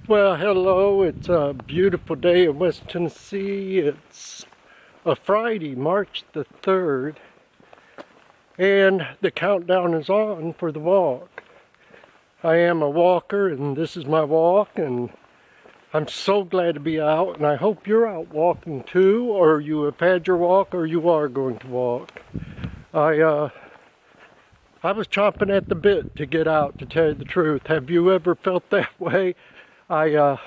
Well, hello. It's a beautiful day in West Tennessee. It's a Friday, March the 3rd, and the countdown is on for the walk. I am a walker, and this is my walk, and I'm so glad to be out, and I hope you're out walking too, or you have had your walk, or you are going to walk. I was chomping at the bit to get out, to tell you the truth. Have you ever felt that way? I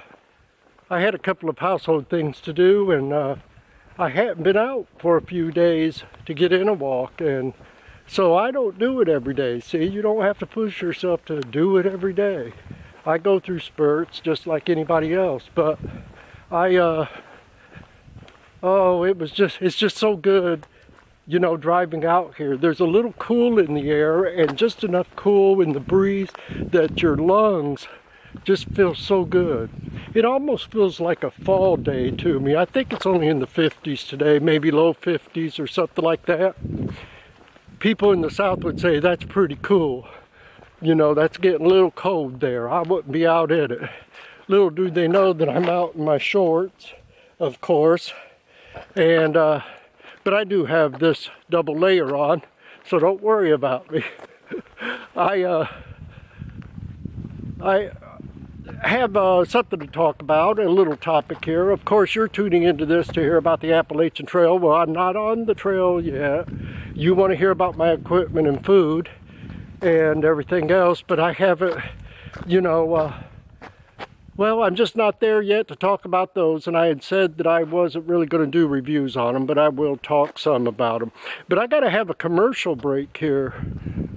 had a couple of household things to do, and I hadn't been out for a few days to get in a walk, and so I don't do it every day. See, you don't have to push yourself to do it every day. I go through spurts just like anybody else, but it's just so good, you know, driving out here. There's a little cool in the air and just enough cool in the breeze that your lungs just feel so good. It almost feels like a fall day to me. I think it's only in the 50s today, maybe low 50s or something like that. People in the South would say that's pretty cool. You know, that's getting a little cold there. I wouldn't be out in it. Little do they know that I'm out in my shorts, of course. And but I do have this double layer on, so don't worry about me. I have something to talk about, a little topic here. Of course, you're tuning into this to hear about the Appalachian Trail. Well, I'm not on the trail yet. You want to hear about my equipment and food and everything else, but I haven't, you know, well, I'm just not there yet to talk about those, and I had said that I wasn't really going to do reviews on them, but I will talk some about them. But I got to have a commercial break here.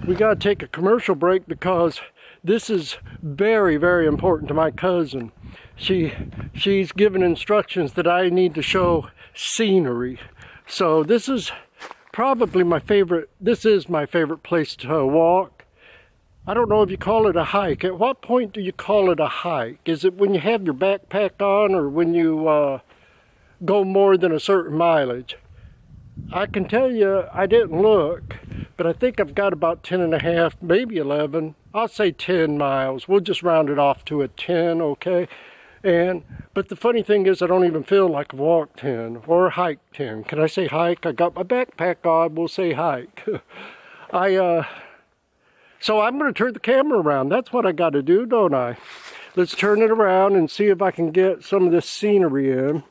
We got to take a commercial break because this is very, very important to my cousin. She's given instructions that I need to show scenery. So this is probably my favorite, this is my favorite place to walk. I don't know if you call it a hike. At what point do you call it a hike? Is it when you have your backpack on, or when you go more than a certain mileage? I can tell you, I didn't look, but I think I've got about 10 and a half, maybe 11. I'll say 10 miles. We'll just round it off to a 10, okay? But the funny thing is, I don't even feel like I've walked 10 or hiked 10. Can I say hike? I got my backpack on, we'll say hike. So I'm going to turn the camera around. That's what I got to do, don't I? Let's turn it around and see if I can get some of this scenery in.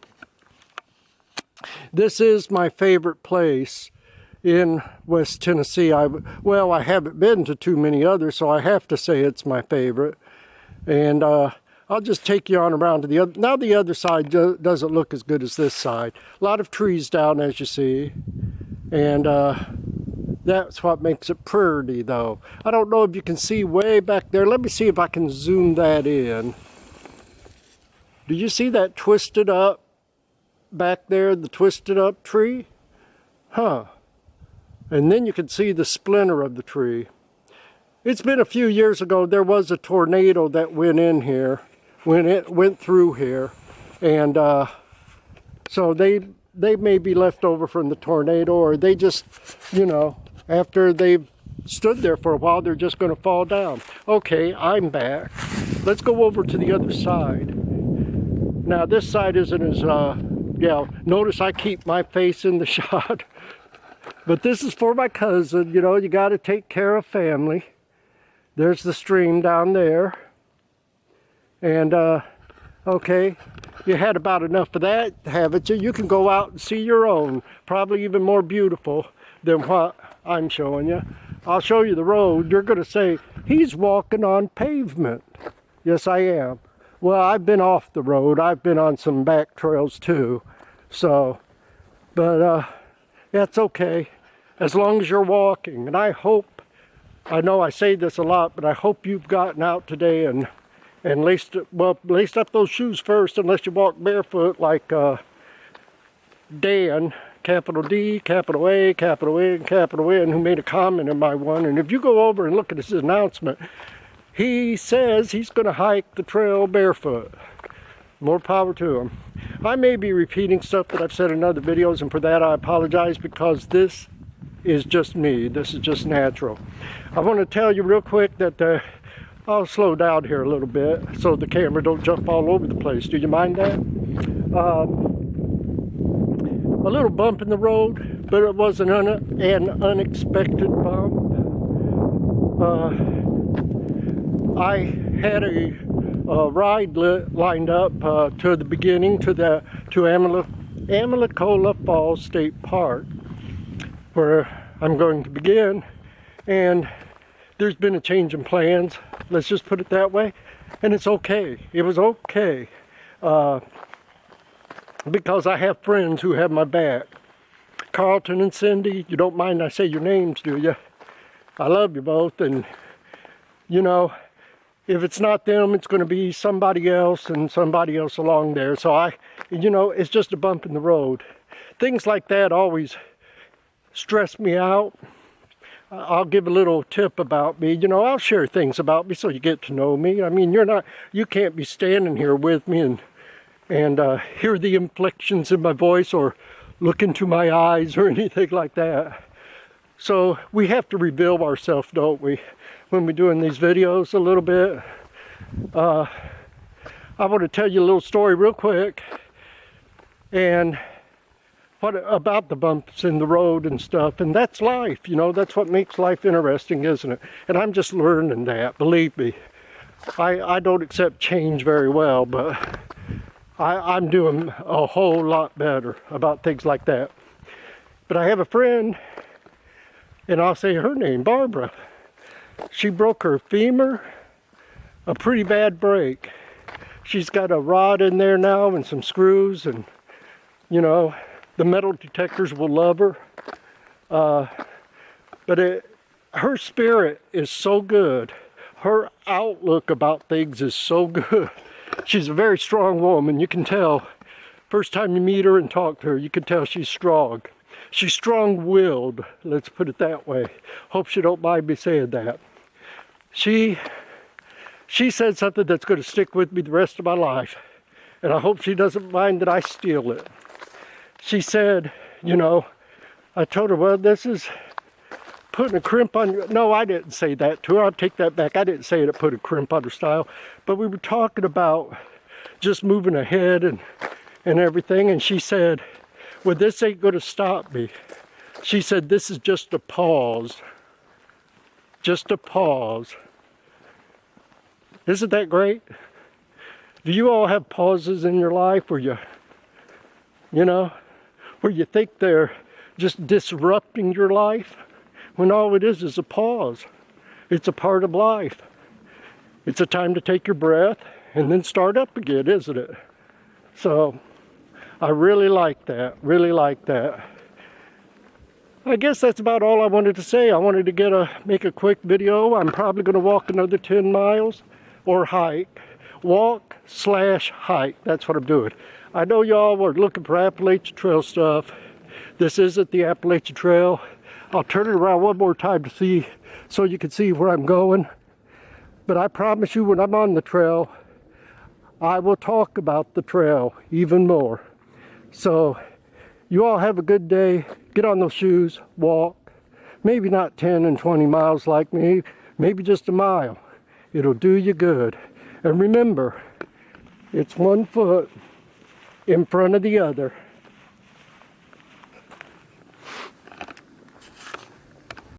This is my favorite place in West Tennessee. I haven't been to too many others, so I have to say it's my favorite. And I'll just take you on around to the other. Now the other side doesn't look as good as this side. A lot of trees down, as you see. And that's what makes it pretty, though. I don't know if you can see way back there. Let me see if I can zoom that in. Do you see that twisted up back there, the twisted up tree? Huh. And then you can see the splinter of the tree. It's been a few years ago. There was a tornado that went in here, when it went through here. And so they may be left over from the tornado, or they just, you know, after they've stood there for a while, they're just going to fall down. Okay, I'm back. Let's go over to the other side. Now, this side isn't as, notice I keep my face in the shot. But this is for my cousin. You know, you got to take care of family. There's the stream down there. And, okay, you had about enough of that, haven't you? You can go out and see your own. Probably even more beautiful than what I'm showing you. I'll show you the road. You're going to say, he's walking on pavement. Yes, I am. Well, I've been off the road. I've been on some back trails too. So, but that's okay. As long as you're walking. And I know I say this a lot, but I hope you've gotten out today and laced up those shoes first, unless you walk barefoot like Dan, capital D, capital A, capital N, capital N, who made a comment in my one. And if you go over and look at his announcement, he says he's going to hike the trail barefoot. More power to him. I may be repeating stuff that I've said in other videos, and for that I apologize, because this is just me. This is just natural. I want to tell you real quick that I'll slow down here a little bit so the camera don't jump all over the place. Do you mind that? A little bump in the road, but it wasn't an unexpected bump. I had a ride lined up to the beginning to Amelicola Falls State Park, where I'm going to begin, and there's been a change in plans. Let's just put it that way, and it's okay. It was okay. Because I have friends who have my back. Carlton and Cindy, you don't mind I say your names, do you? I love you both, and you know, if it's not them, it's going to be somebody else and somebody else along there. So it's just a bump in the road. Things like that always stress me out. I'll give a little tip about me. I'll share things about me so you get to know me. I mean, you can't be standing here with me and hear the inflections in my voice or look into my eyes or anything like that. So we have to reveal ourselves, don't we, when we're doing these videos a little bit. I want to tell you a little story real quick, and what about the bumps in the road and stuff, and that's life. That's what makes life interesting, isn't it? And I'm just learning that, believe me. I don't accept change very well, but I'm doing a whole lot better about things like that. But I have a friend, and I'll say her name, Barbara. She broke her femur, a pretty bad break. She's got a rod in there now and some screws, and the metal detectors will love her. But her spirit is so good. Her outlook about things is so good. She's a very strong woman, you can tell. First time you meet her and talk to her, you can tell she's strong. She's strong-willed, let's put it that way. Hope she don't mind me saying that. She said something that's going to stick with me the rest of my life. And I hope she doesn't mind that I steal it. She said, I told her, well, this is putting a crimp on your... No, I didn't say that to her. I'll take that back. I didn't say it put a crimp on her style. But we were talking about just moving ahead and everything. And she said, well, this ain't going to stop me. She said, this is just a pause. Just a pause. Isn't that great? Do you all have pauses in your life where where you think they're just disrupting your life? When all it is a pause. It's a part of life. It's a time to take your breath and then start up again, isn't it? So, I really like that, I guess that's about all I wanted to say. I wanted to make a quick video. I'm probably going to walk another 10 miles or hike. Walk/hike, that's what I'm doing. I know y'all were looking for Appalachian Trail stuff. This isn't the Appalachian Trail. I'll turn it around one more time to see, so you can see where I'm going. But I promise you, when I'm on the trail, I will talk about the trail even more. So, you all have a good day. Get on those shoes, walk. Maybe not 10 and 20 miles like me, maybe just a mile. It'll do you good. And remember, it's one foot in front of the other.